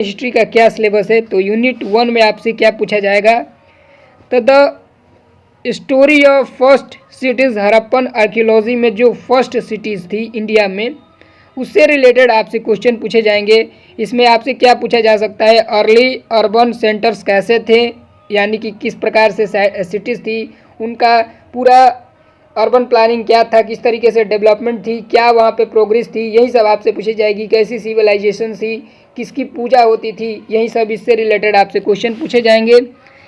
History का क्या syllabus है। तो यूनिट 1 में आपसे क्या पूछा जाएगा, तो the story of first cities Harappan archaeology में जो फर्स्ट सिटीज़ थी इंडिया में, उससे रिलेटेड आपसे क्वेश्चन पूछे जाएंगे। इसमें आपसे क्या पूछा जा सकता है, अर्ली अर्बन सेंटर्स कैसे थे, यानी कि किस प्रकार से सिटीज़ थी, उनका पूरा अर्बन प्लानिंग क्या था, किस तरीके से डेवलपमेंट थी, क्या वहाँ पे प्रोग्रेस थी, यही सब आपसे पूछी जाएगी। कैसी सिविलाइजेशन थी, किसकी पूजा होती थी, यही सब इससे रिलेटेड आपसे क्वेश्चन पूछे जाएंगे।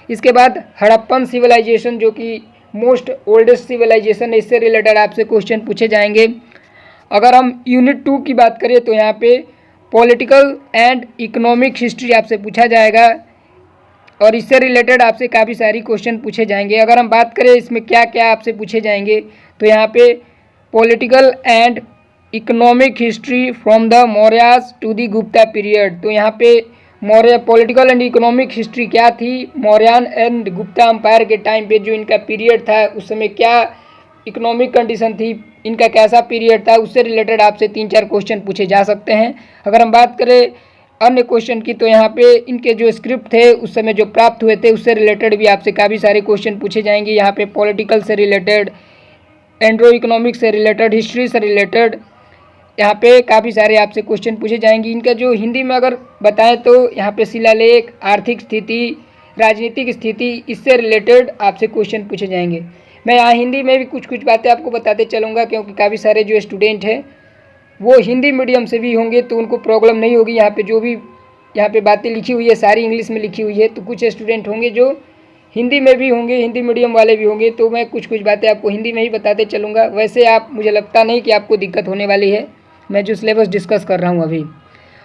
इसके बाद हड़प्पन सिविलाइजेशन जो कि मोस्ट ओल्डेस्ट सिविलाइजेशन है, इससे रिलेटेड आपसे क्वेश्चन पूछे जाएंगे। अगर हम यूनिट 2 की बात करें तो यहाँ पे पॉलिटिकल एंड इकोनॉमिक हिस्ट्री आपसे पूछा जाएगा और इससे रिलेटेड आपसे काफ़ी सारी क्वेश्चन पूछे जाएंगे। अगर हम बात करें इसमें क्या क्या आपसे पूछे जाएंगे, तो यहाँ पे political and economic history from the Mauryas to the Gupta period. तो यहाँ पे Maurya political and economic history क्या थी, मौर्यन एंड गुप्ता अम्पायर के टाइम पे जो इनका पीरियड था, उस समय क्या इकोनॉमिक कंडीशन थी, इनका कैसा पीरियड था, उससे रिलेटेड आपसे 3-4 क्वेश्चन पूछे जा सकते हैं। अगर हम बात करें अन्य क्वेश्चन की, तो यहाँ पे इनके जो स्क्रिप्ट थे उस समय जो प्राप्त हुए थे, उससे रिलेटेड भी आपसे काफ़ी सारे क्वेश्चन पूछे जाएंगे। यहाँ पे पॉलिटिकल से रिलेटेड, एंड्रो इकोनॉमिक से रिलेटेड, हिस्ट्री से रिलेटेड, यहाँ पे काफ़ी सारे आपसे क्वेश्चन पूछे जाएंगे। इनका जो हिंदी में अगर बताएं तो यहाँ पे शिलालेख, आर्थिक स्थिति, राजनीतिक स्थिति, इससे रिलेटेड आपसे क्वेश्चन पूछे जाएंगे। मैं यहाँ हिंदी में भी कुछ बातें आपको बताते चलूँगा, क्योंकि काफ़ी सारे जो स्टूडेंट हैं वो हिंदी मीडियम से भी होंगे तो उनको प्रॉब्लम नहीं होगी। यहाँ पे जो भी यहाँ पे बातें लिखी हुई है सारी इंग्लिश में लिखी हुई है, तो कुछ स्टूडेंट होंगे जो हिंदी में भी होंगे, हिंदी मीडियम वाले भी होंगे, तो मैं कुछ बातें आपको हिंदी में ही बताते चलूँगा। वैसे आप, मुझे लगता नहीं कि आपको दिक्कत होने वाली है, मैं जो सिलेबस डिस्कस कर रहा हूँ अभी।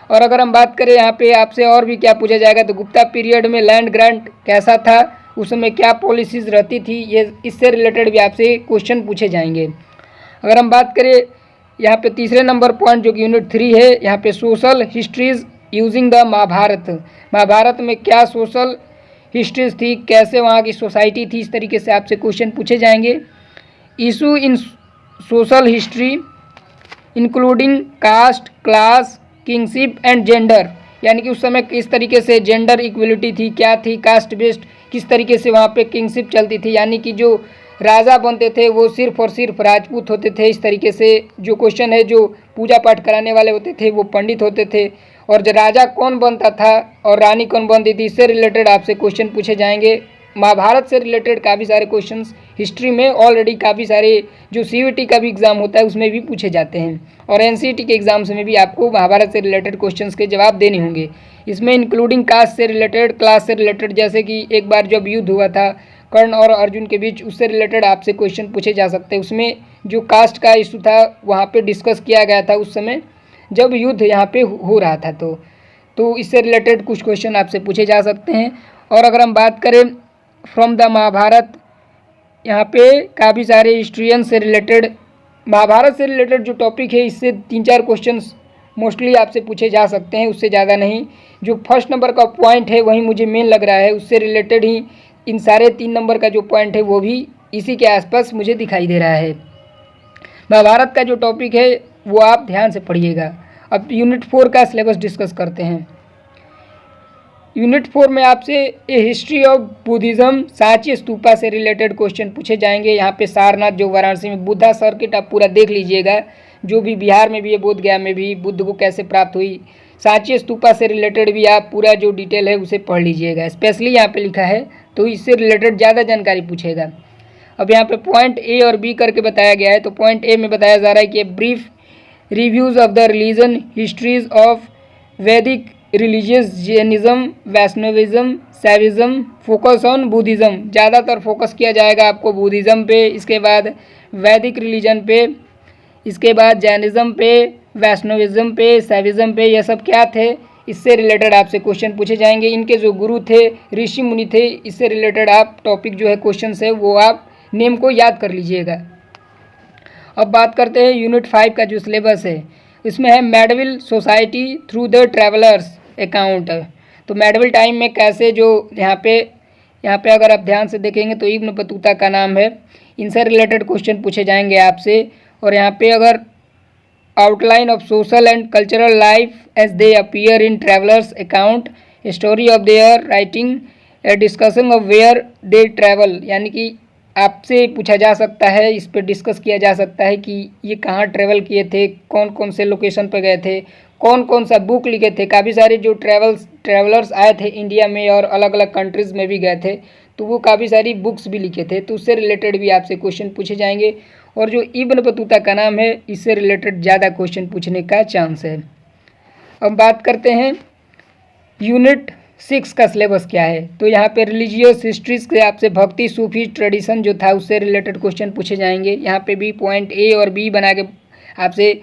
और अगर हम बात करें यहाँ पे आपसे और भी क्या पूछा जाएगा, तो गुप्ता पीरियड में लैंड ग्रांट कैसा था, उस समय क्या पॉलिसीज़ रहती थी, ये इससे रिलेटेड भी आपसे क्वेश्चन पूछे जाएंगे। अगर हम बात करें यहाँ पे तीसरे नंबर पॉइंट जो कि यूनिट 3 है, यहाँ पे social histories using the Mahabharata, Mahabharata में क्या सोशल हिस्ट्रीज थी, कैसे वहाँ की सोसाइटी थी, इस तरीके से आपसे क्वेश्चन पूछे जाएंगे। Issue in social history including caste, class, kingship and gender, यानी कि उस समय किस तरीके से जेंडर इक्वलिटी थी, क्या थी, कास्ट बेस्ड किस तरीके से वहाँ पे किंगशिप चलती थी, यानी कि जो राजा बनते थे वो सिर्फ और सिर्फ राजपूत होते थे। इस तरीके से जो क्वेश्चन है, जो पूजा पाठ कराने वाले होते थे वो पंडित होते थे, और जो राजा कौन बनता था और रानी कौन बनती थी, इससे रिलेटेड आपसे क्वेश्चन पूछे जाएंगे। महाभारत से रिलेटेड काफ़ी सारे क्वेश्चंस हिस्ट्री में ऑलरेडी काफ़ी सारे, जो सीयूईटी का भी एग्ज़ाम होता है उसमें भी पूछे जाते हैं, और एनसीईटी के एग्ज़ाम्स में भी आपको महाभारत से रिलेटेड क्वेश्चंस के जवाब देने होंगे। इसमें इंक्लूडिंग कास्ट से रिलेटेड, क्लास से रिलेटेड, जैसे कि एक बार जब युद्ध हुआ था कर्ण और अर्जुन के बीच, उससे रिलेटेड आपसे क्वेश्चन पूछे जा सकते हैं। उसमें जो कास्ट का इशू था वहाँ पे डिस्कस किया गया था उस समय जब युद्ध यहाँ पे हो रहा था, तो इससे रिलेटेड कुछ क्वेश्चन आपसे पूछे जा सकते हैं। और अगर हम बात करें फ्रॉम द महाभारत, यहाँ पे काफ़ी सारे हिस्ट्रियन से रिलेटेड, महाभारत से रिलेटेड जो टॉपिक है, इससे 3-4 क्वेश्चन मोस्टली आपसे पूछे जा सकते हैं, उससे ज़्यादा नहीं। जो फर्स्ट नंबर का पॉइंट है वही मुझे मेन लग रहा है, उससे रिलेटेड ही इन सारे 3 नंबर का जो पॉइंट है वो भी इसी के आसपास मुझे दिखाई दे रहा है। महाभारत का जो टॉपिक है वो आप ध्यान से पढ़िएगा। अब यूनिट 4 का सिलेबस डिस्कस करते हैं। यूनिट 4 में आपसे a history of Buddhism, Sanchi stupa से रिलेटेड क्वेश्चन पूछे जाएंगे। यहाँ पे सारनाथ जो वाराणसी में बुद्धा सर्किट आप पूरा देख लीजिएगा, जो भी बिहार में भी है, बोध गया में भी, बुद्ध को कैसे प्राप्त हुई, सांची स्तूपा से रिलेटेड भी आप पूरा जो डिटेल है उसे पढ़ लीजिएगा। स्पेशली यहाँ पे लिखा है तो इससे रिलेटेड ज़्यादा जानकारी पूछेगा। अब यहाँ पे पॉइंट ए और बी करके बताया गया है। तो पॉइंट ए में बताया जा रहा है कि brief reviews of the religion histories of Vedic religious, Jainism, Vaishnavism, Shaivism, focus on Buddhism, ज़्यादातर फोकस किया जाएगा आपको बुद्धिज़्म पे, इसके बाद वैदिक रिलीजन पे, इसके बाद जैनिज्म पे, वैष्णविज्म पे, शैविज्म पे, ये सब क्या थे, इससे रिलेटेड आपसे क्वेश्चन पूछे जाएंगे। इनके जो गुरु थे, ऋषि मुनि थे, इससे रिलेटेड आप टॉपिक जो है क्वेश्चन है वो आप नेम को याद कर लीजिएगा। अब बात करते हैं यूनिट 5 का जो सिलेबस है, इसमें है medieval society through the travellers account. तो मेडविल टाइम में कैसे, जो यहाँ पे अगर आप ध्यान से देखेंगे तो इब्न बतूता का नाम है, इनसे रिलेटेड क्वेश्चन पूछे जाएंगे आपसे। और यहाँ पे अगर outline of social and cultural life as they appear in travelers account, a story of their writing, a discussion of where they travel। यानी कि आपसे पूछा जा सकता है, इस पर डिस्कस किया जा सकता है कि ये कहाँ ट्रैवल किए थे, कौन कौन से लोकेशन पर गए थे, कौन कौन सा बुक लिखे थे। काफ़ी सारे जो ट्रैवलर्स आए थे इंडिया में और अलग अलग कंट्रीज़ में भी गए थे, तो वो काफ़ी सारी बुक्स भी लिखे थे, तो उससे रिलेटेड भी आपसे क्वेश्चन पूछे जाएंगे। और जो इब्न बतूता का नाम है, इससे रिलेटेड ज़्यादा क्वेश्चन पूछने का चांस है। अब बात करते हैं यूनिट 6 का सिलेबस क्या है। तो यहाँ पे रिलीजियस हिस्ट्री से आपसे भक्ति सूफी ट्रेडिशन जो था उससे रिलेटेड क्वेश्चन पूछे जाएंगे। यहाँ पे भी पॉइंट ए और बी बना के आपसे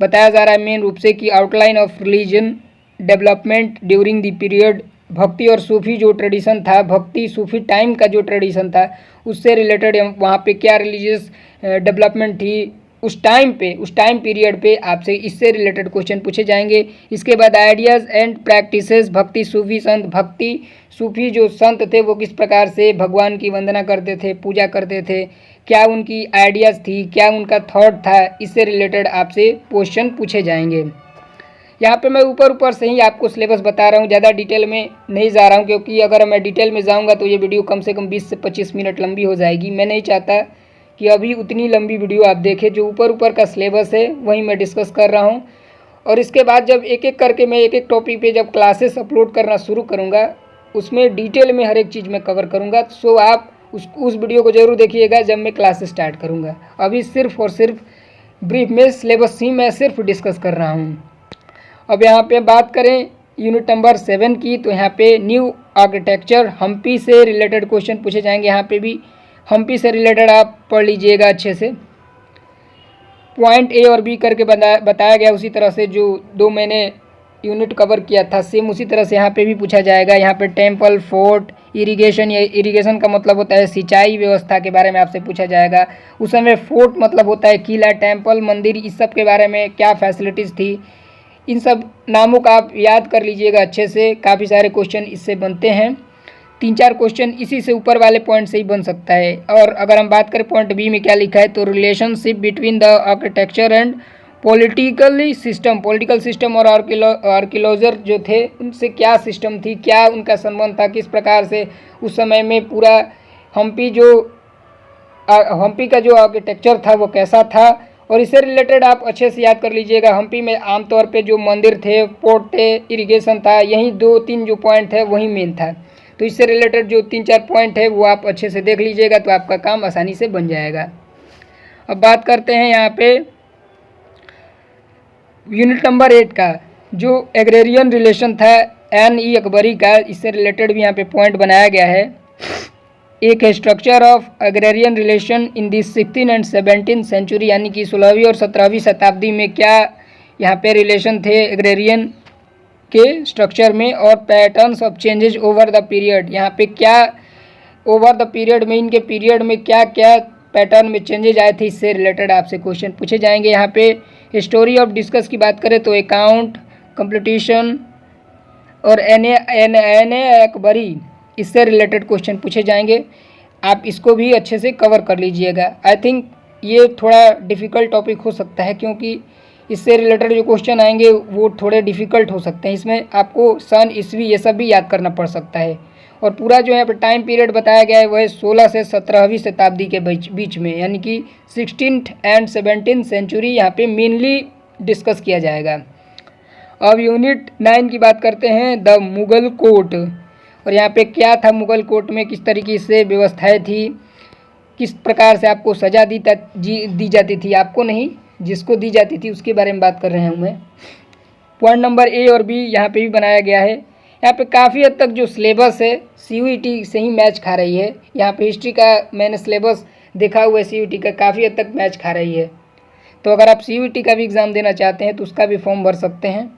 बताया जा रहा है मेन रूप से कि outline of religion development during the period. भक्ति और सूफी जो ट्रेडिशन था, भक्ति सूफी टाइम का जो ट्रेडिशन था, उससे रिलेटेड वहाँ पे क्या रिलीजियस डेवलपमेंट थी उस टाइम पीरियड पे आपसे इससे रिलेटेड क्वेश्चन पूछे जाएंगे। इसके बाद आइडियाज़ एंड प्रैक्टिसेस भक्ति सूफी संत, भक्ति सूफी जो संत थे वो किस प्रकार से भगवान की वंदना करते थे, पूजा करते थे, क्या उनकी आइडियाज़ थी, क्या उनका थॉट था, इससे रिलेटेड आपसे क्वेश्चन पूछे जाएंगे। यहाँ पे मैं ऊपर से ही आपको सिलेबस बता रहा हूँ, ज़्यादा डिटेल में नहीं जा रहा हूँ, क्योंकि अगर मैं डिटेल में जाऊँगा तो ये वीडियो कम से कम 20 से 25 मिनट लंबी हो जाएगी। मैं नहीं चाहता कि अभी उतनी लंबी वीडियो आप देखें। जो ऊपर का सिलेबस है वही मैं डिस्कस कर रहा हूँ, और इसके बाद जब एक एक करके मैं एक एक टॉपिक पे जब क्लासेस अपलोड करना शुरू करूँगा, उसमें डिटेल में हर एक चीज़ मैं कवर करूँगा। सो आप उस वीडियो को ज़रूर देखिएगा जब मैं क्लासेस स्टार्ट करूँगा। अभी सिर्फ और सिर्फ ब्रीफ में सिलेबस ही मैं सिर्फ डिस्कस कर रहा हूँ। अब यहाँ पे बात करें यूनिट नंबर 7 की, तो यहाँ पे न्यू आर्किटेक्चर हम्पी से रिलेटेड क्वेश्चन पूछे जाएंगे। यहाँ पे भी हम्पी से रिलेटेड आप पढ़ लीजिएगा अच्छे से। पॉइंट ए और बी करके बताया गया उसी तरह से जो दो मैंने यूनिट कवर किया था, सेम उसी तरह से यहाँ पे भी पूछा जाएगा। यहाँ पे टेम्पल, फोर्ट, इरिगेशन, या इरिगेशन का मतलब होता है सिंचाई व्यवस्था के बारे में आपसे पूछा जाएगा। उस समय फोर्ट मतलब होता है किला, टेम्पल, मंदिर, इस सब के बारे में क्या फैसिलिटीज़ थी, इन सब नामों का आप याद कर लीजिएगा अच्छे से। काफ़ी सारे क्वेश्चन इससे बनते हैं, 3-4 क्वेश्चन इसी से ऊपर वाले पॉइंट से ही बन सकता है। और अगर हम बात करें पॉइंट बी में क्या लिखा है, तो relationship between the architecture and political system और आर्कियोलॉजर जो थे उनसे क्या सिस्टम थी, क्या उनका संबंध था, किस प्रकार से उस समय में पूरा हम्पी का जो आर्किटेक्चर था वो कैसा था। और इससे रिलेटेड आप अच्छे से याद कर लीजिएगा। हम्पी में आमतौर पे जो मंदिर थे, पोर्ट थे, इरिगेशन था, यही 2-3 जो पॉइंट है वही मेन था। तो इससे रिलेटेड जो 3-4 पॉइंट है वो आप अच्छे से देख लीजिएगा, तो आपका काम आसानी से बन जाएगा। अब बात करते हैं यहाँ पे यूनिट नंबर 8 का, जो एग्रेरियन रिलेशन था N.E. अकबरी का, इससे रिलेटेड भी यहाँ पे पॉइंट बनाया गया है। एक है structure of agrarian relation in the 16th and 17th century, यानी कि 16वीं और 17वीं शताब्दी में क्या यहाँ पे रिलेशन थे एग्रेरियन के स्ट्रक्चर में, और patterns of changes over the period, यहाँ पे क्या ओवर द पीरियड में, इनके पीरियड में क्या क्या पैटर्न में चेंजेज आए थे, इससे रिलेटेड आपसे क्वेश्चन पूछे जाएंगे। यहाँ पे स्टोरी ऑफ डिस्कस की बात करें तो अकाउंट, कंप्लीटेशन और N.A. अकबरी, इससे रिलेटेड क्वेश्चन पूछे जाएंगे। आप इसको भी अच्छे से कवर कर लीजिएगा। आई थिंक ये थोड़ा डिफ़िकल्ट टॉपिक हो सकता है, क्योंकि इससे रिलेटेड जो क्वेश्चन आएंगे वो थोड़े डिफ़िकल्ट हो सकते हैं। इसमें आपको सन, ईस्वी, ये सब भी याद करना पड़ सकता है। और पूरा जो यहाँ पर टाइम पीरियड बताया गया है वह 16 से 17वीं शताब्दी के बीच में, यानी कि 16th एंड 17th सेंचुरी यहाँ पे मेनली डिस्कस किया जाएगा। अब यूनिट 9 की बात करते हैं, द मुगल कोर्ट। और यहाँ पे क्या था मुगल कोर्ट में, किस तरीके से व्यवस्थाएं थी, किस प्रकार से आपको सज़ा दी जाती थी, आपको नहीं जिसको दी जाती थी उसके बारे में बात कर रहे हूँ मैं। पॉइंट नंबर ए और बी यहाँ पे भी बनाया गया है। यहाँ पे काफ़ी हद तक जो सिलेबस है CUET से ही मैच खा रही है। यहाँ पे हिस्ट्री का मैंने सिलेबस देखा हुआ है, CUET का काफ़ी हद तक मैच खा रही है। तो अगर आप CUET का भी एग्ज़ाम देना चाहते हैं तो उसका भी फॉर्म भर सकते हैं।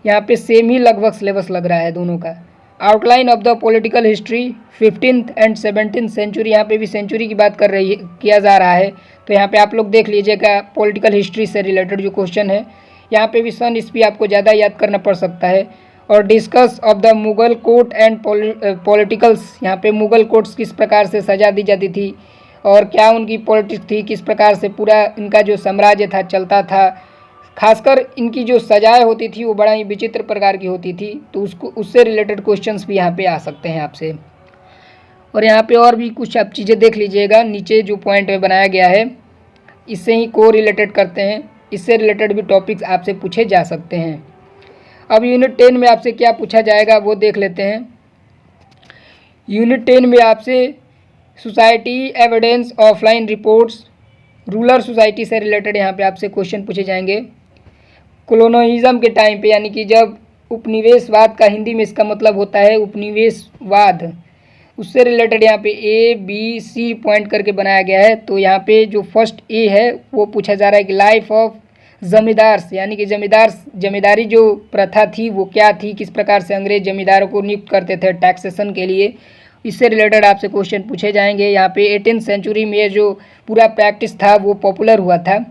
यहाँ पे सेम ही लगभग सिलेबस लग रहा है दोनों का। Outline of the political history 15th and 17th century, यहाँ पे भी सेंचुरी की बात किया जा रहा है। तो यहाँ पे आप लोग देख लीजिएगा पॉलिटिकल हिस्ट्री से रिलेटेड जो क्वेश्चन है, यहाँ पे भी सन ईस्वी आपको ज़्यादा याद करना पड़ सकता है। और discuss of the Mughal court and politicals, यहाँ पे मुगल कोर्ट्स किस प्रकार से सजा दी जाती थी और क्या उनकी पॉलिटिक्स थी, किस प्रकार से पूरा इनका जो साम्राज्य था चलता था, खासकर इनकी जो सजाएं होती थी वो बड़ा ही विचित्र प्रकार की होती थी, तो उससे रिलेटेड क्वेश्चंस भी यहाँ पे आ सकते हैं आपसे। और यहाँ पे और भी कुछ आप चीज़ें देख लीजिएगा, नीचे जो पॉइंट में बनाया गया है इससे ही को रिलेटेड करते हैं, इससे रिलेटेड भी टॉपिक्स आपसे पूछे जा सकते हैं। अब यूनिट 10 में आपसे क्या पूछा जाएगा वो देख लेते हैं। यूनिट 10 में आपसे society evidence offline reports, rural society से रिलेटेड यहाँ पे आपसे क्वेश्चन पूछे जाएंगे। कॉलोनिज्म के टाइम पे, यानी कि जब उपनिवेशवाद का हिंदी में इसका मतलब होता है उपनिवेशवाद, उससे रिलेटेड यहाँ पे ए बी सी पॉइंट करके बनाया गया है। तो यहाँ पे जो फर्स्ट ए है वो पूछा जा रहा है कि लाइफ ऑफ जमींदार्स, यानी कि जमींदारी जो प्रथा थी वो क्या थी, किस प्रकार से अंग्रेज जमींदारों को नियुक्त करते थे टैक्सेशन के लिए, इससे रिलेटेड आपसे क्वेश्चन पूछे जाएंगे। यहाँ पे 18th सेंचुरी में जो पूरा प्रैक्टिस था वो पॉपुलर हुआ था।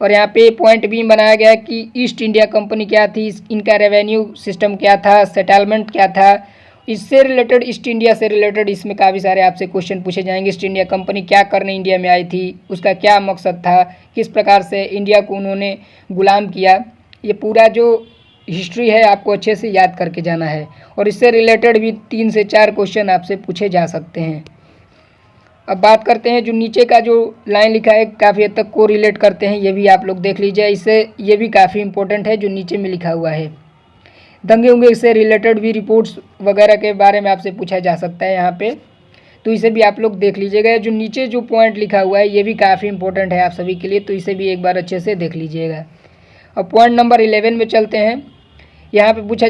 और यहाँ पे पॉइंट भी बनाया गया कि ईस्ट इंडिया कंपनी क्या थी, इनका रेवेन्यू सिस्टम क्या था, सेटलमेंट क्या था, इससे रिलेटेड ईस्ट इंडिया से रिलेटेड इसमें काफ़ी सारे आपसे क्वेश्चन पूछे जाएंगे। ईस्ट इंडिया कंपनी क्या करने इंडिया में आई थी, उसका क्या मकसद था, किस प्रकार से इंडिया को उन्होंने गुलाम किया, ये पूरा जो हिस्ट्री है आपको अच्छे से याद करके जाना है। और इससे रिलेटेड भी 3 से 4 क्वेश्चन आपसे पूछे जा सकते हैं। अब बात करते हैं जो नीचे का जो लाइन लिखा है काफ़ी हद तक को रिलेट करते हैं, ये भी आप लोग देख लीजिए, इससे ये भी काफ़ी इंपॉर्टेंट है जो नीचे में लिखा हुआ है। दंगे उंगे से रिलेटेड भी रिपोर्ट्स वगैरह के बारे में आपसे पूछा जा सकता है यहाँ पे, तो इसे भी आप लोग देख लीजिएगा। जो नीचे जो पॉइंट लिखा हुआ है ये भी काफ़ी इंपॉर्टेंट है आप सभी के लिए, तो इसे भी एक बार अच्छे से देख लीजिएगा। अब पॉइंट नंबर 11 में चलते हैं। यहाँ पे पूछा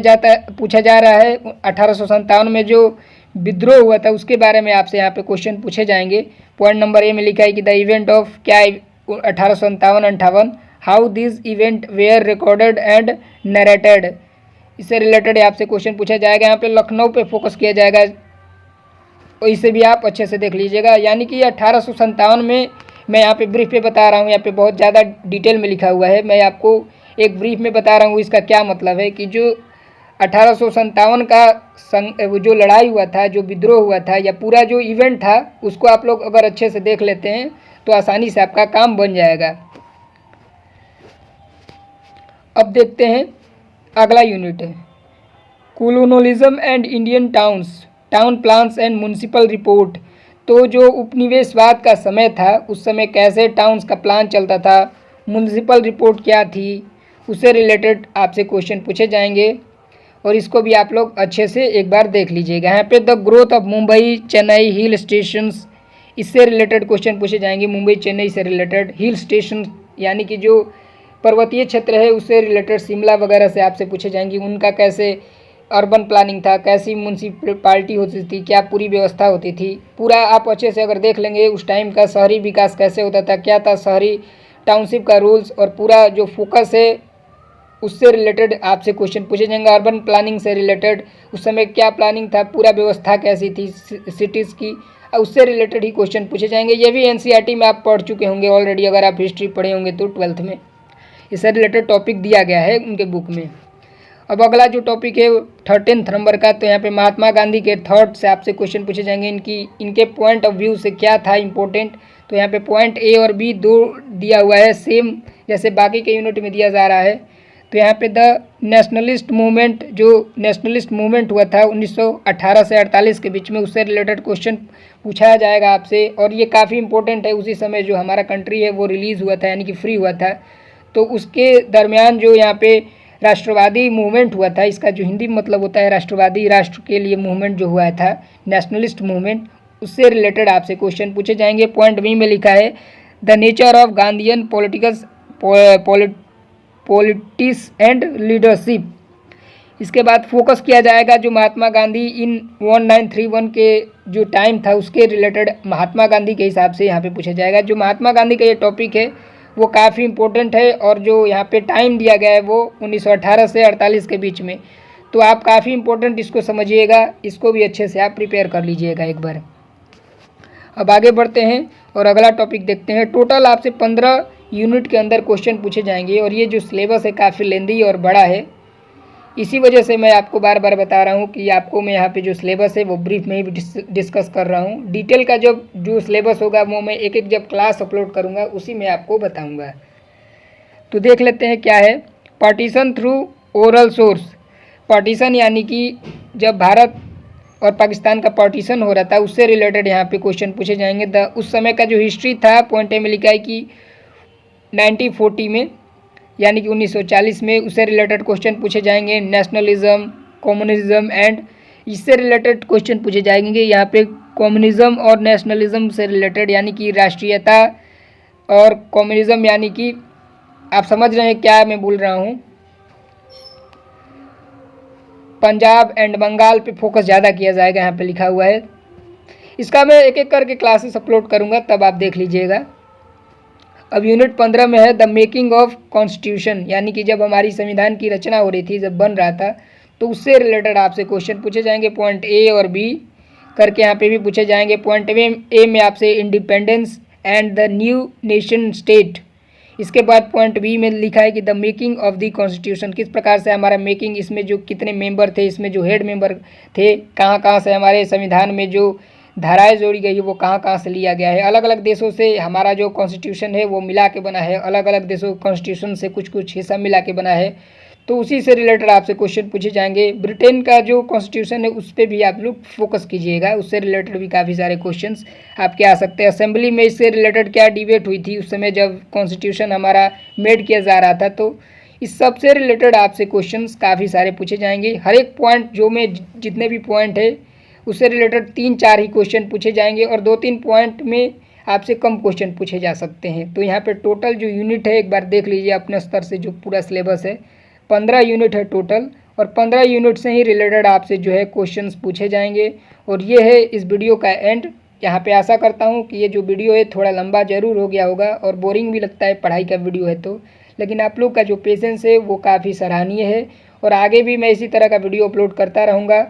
जा रहा है 1857 में जो विद्रोह हुआ था उसके बारे में आपसे यहाँ पे क्वेश्चन पूछे जाएंगे। पॉइंट नंबर ए में लिखा है कि द इवेंट ऑफ क्या 1857-58, how this event were recorded and narrated, इससे रिलेटेड आपसे क्वेश्चन पूछा जाएगा। यहाँ पे लखनऊ पे फोकस किया जाएगा, और इसे भी आप अच्छे से देख लीजिएगा। यानी कि 1857 में मैं यहाँ पे ब्रीफ पे बता रहा हूँ, यहाँ पे बहुत ज़्यादा डिटेल में लिखा हुआ है, मैं आपको एक ब्रीफ में बता रहा हूँ। इसका क्या मतलब है कि जो 1857 का वो जो लड़ाई हुआ था, जो विद्रोह हुआ था, या पूरा जो इवेंट था, उसको आप लोग अगर अच्छे से देख लेते हैं तो आसानी से आपका काम बन जाएगा। अब देखते हैं अगला यूनिट है colonialism and Indian town plans and municipal report. तो जो उपनिवेशवाद का समय था उस समय कैसे टाउन्स का प्लान चलता था, म्यूनिसिपल रिपोर्ट क्या थी, उससे रिलेटेड आपसे क्वेश्चन पूछे जाएंगे, और इसको भी आप लोग अच्छे से एक बार देख लीजिएगा। यहाँ पे the growth of Mumbai Chennai hill stations, इससे रिलेटेड क्वेश्चन पूछे जाएंगे। मुंबई चेन्नई से रिलेटेड हिल स्टेशन यानी कि जो पर्वतीय क्षेत्र है उससे रिलेटेड शिमला वगैरह से आपसे पूछे जाएंगे, उनका कैसे अर्बन प्लानिंग था, कैसी म्यूनसिपैलिटी होती थी, क्या पूरी व्यवस्था होती थी, पूरा आप अच्छे से अगर देख लेंगे उस टाइम का शहरी विकास कैसे होता था, क्या था शहरी टाउनशिप का रूल्स, और पूरा जो फोकस है उससे रिलेटेड आपसे क्वेश्चन पूछे जाएंगे। अर्बन प्लानिंग से रिलेटेड उस समय क्या प्लानिंग था, पूरा व्यवस्था कैसी थी सिटीज़ की, उससे रिलेटेड ही क्वेश्चन पूछे जाएंगे। ये भी एनसीईआरटी में आप पढ़ चुके होंगे ऑलरेडी, अगर आप हिस्ट्री पढ़े होंगे तो 12th में इससे रिलेटेड टॉपिक दिया गया है उनके बुक में। अब अगला जो टॉपिक है 13th नंबर का, तो यहाँ पे महात्मा गांधी के थॉट से आपसे क्वेश्चन पूछे जाएंगे, इनके पॉइंट ऑफ व्यू से क्या था इम्पोर्टेंट। तो यहाँ पे पॉइंट ए और बी दो दिया हुआ है, सेम जैसे बाकी के यूनिट में दिया जा रहा है। तो यहाँ पे द नेशनलिस्ट मूवमेंट, जो नेशनलिस्ट मूवमेंट हुआ था 1918 से 48 के बीच में, उससे रिलेटेड क्वेश्चन पूछा जाएगा आपसे, और ये काफ़ी इंपॉर्टेंट है। उसी समय जो हमारा कंट्री है वो रिलीज़ हुआ था, यानी कि फ्री हुआ था, तो उसके दरमियान जो यहाँ पे राष्ट्रवादी मूवमेंट हुआ था, इसका जो हिंदी में मतलब होता है राष्ट्रवादी, राष्ट्र के लिए मूवमेंट जो हुआ था, नेशनलिस्ट मूवमेंट, उससे रिलेटेड आपसे क्वेश्चन पूछे जाएंगे। पॉइंट बी में लिखा है the nature of Gandhian politics and leadership. इसके बाद फोकस किया जाएगा जो महात्मा गांधी इन 1931 के जो टाइम था उसके रिलेटेड महात्मा गांधी के हिसाब से यहाँ पे पूछा जाएगा। जो महात्मा गांधी का ये टॉपिक है वो काफ़ी इंपॉर्टेंट है, और जो यहाँ पे टाइम दिया गया है वो 1918 से 48 के बीच में, तो आप काफ़ी इंपॉर्टेंट इसको समझिएगा, इसको भी अच्छे से आप प्रिपेयर कर लीजिएगा एक बार। अब आगे बढ़ते हैं और अगला टॉपिक देखते हैं। टोटल आपसे 15 यूनिट के अंदर क्वेश्चन पूछे जाएंगे, और ये जो सिलेबस है काफ़ी लेंदी और बड़ा है, इसी वजह से मैं आपको बार बार बता रहा हूँ कि आपको मैं यहाँ पे जो सिलेबस है वो ब्रीफ में ही डिस्कस कर रहा हूँ। डिटेल का जो सिलेबस होगा वो मैं एक एक जब क्लास अपलोड करूँगा उसी में आपको बताऊँगा। तो देख लेते हैं क्या है। Partition through oral source, partition यानी कि जब भारत और पाकिस्तान का पार्टीशन हो रहा था उससे रिलेटेड यहाँ पे क्वेश्चन पूछे जाएंगे। उस समय का जो हिस्ट्री था पॉइंट ए में लिखा है कि 1940 में यानी कि 1940 में उससे रिलेटेड क्वेश्चन पूछे जाएंगे। नेशनलिज्म, कम्युनिज्म एंड इससे रिलेटेड क्वेश्चन पूछे जाएंगे। यहाँ पे कम्युनिज्म और नेशनलिज्म से रिलेटेड यानी कि राष्ट्रीयता और कम्युनिज्म यानी कि आप समझ रहे हैं क्या मैं बोल रहा हूँ। पंजाब एंड बंगाल पे फोकस ज़्यादा किया जाएगा, यहाँ पे लिखा हुआ है। इसका मैं एक एक करके क्लासेस अपलोड करूँगा, तब आप देख लीजिएगा। अब यूनिट 15 में है द मेकिंग ऑफ कॉन्स्टिट्यूशन, यानी कि जब हमारी संविधान की रचना हो रही थी, जब बन रहा था, तो उससे रिलेटेड आपसे क्वेश्चन पूछे जाएंगे। पॉइंट ए और बी करके यहाँ पे भी पूछे जाएंगे। पॉइंट ए में आपसे independence and the new nation state. इसके बाद पॉइंट बी में लिखा है कि the making of the constitution, किस प्रकार से हमारा मेकिंग, इसमें जो कितने मेंबर थे, इसमें जो हेड मेंबर थे, कहाँ कहाँ से हमारे संविधान में जो धाराएं जोड़ी गई है वो कहाँ कहाँ से लिया गया है। अलग अलग देशों से हमारा जो कॉन्स्टिट्यूशन है वो मिला के बना है, अलग अलग देशों के कॉन्स्टिट्यूशन से कुछ कुछ हिस्सा मिला के बना है, तो उसी से रिलेटेड आपसे क्वेश्चन पूछे जाएंगे। ब्रिटेन का जो कॉन्स्टिट्यूशन है उस पर भी आप लोग फोकस कीजिएगा, उससे रिलेटेड भी काफ़ी सारे क्वेश्चंस आपके आ सकते हैं। असेंबली में इससे रिलेटेड क्या डिबेट हुई थी उस समय जब कॉन्स्टिट्यूशन हमारा मेड किया जा रहा था, तो इस सब से रिलेटेड आपसे क्वेश्चंस काफ़ी सारे पूछे जाएंगे। हर एक पॉइंट जो में जितने भी पॉइंट है उससे रिलेटेड 3-4 ही क्वेश्चन पूछे जाएंगे और 2-3 पॉइंट में आपसे कम क्वेश्चन पूछे जा सकते हैं। तो यहाँ पे टोटल जो यूनिट है एक बार देख लीजिए अपने स्तर से, जो पूरा सिलेबस है 15 यूनिट है टोटल, और 15 यूनिट से ही रिलेटेड आपसे जो है क्वेश्चंस पूछे जाएंगे। और ये है इस वीडियो का एंड। यहाँ पे आशा करता हूँ कि ये जो वीडियो है थोड़ा लंबा ज़रूर हो गया होगा और बोरिंग भी लगता है पढ़ाई का वीडियो है तो, लेकिन आप लोग का जो पेशेंस है वो काफ़ी सराहनीय है। और आगे भी मैं इसी तरह का वीडियो अपलोड करता रहूँगा,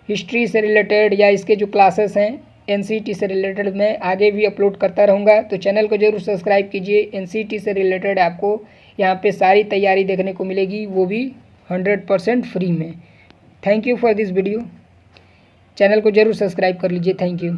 हिस्ट्री से रिलेटेड या इसके जो क्लासेस हैं एनसीईटी से रिलेटेड मैं आगे भी अपलोड करता रहूँगा। तो चैनल को ज़रूर सब्सक्राइब कीजिए। एनसीईटी से रिलेटेड आपको यहाँ पे सारी तैयारी देखने को मिलेगी, वो भी 100% फ्री में। Thank you for this video. Channel को ज़रूर सब्सक्राइब कर लीजिए। Thank you.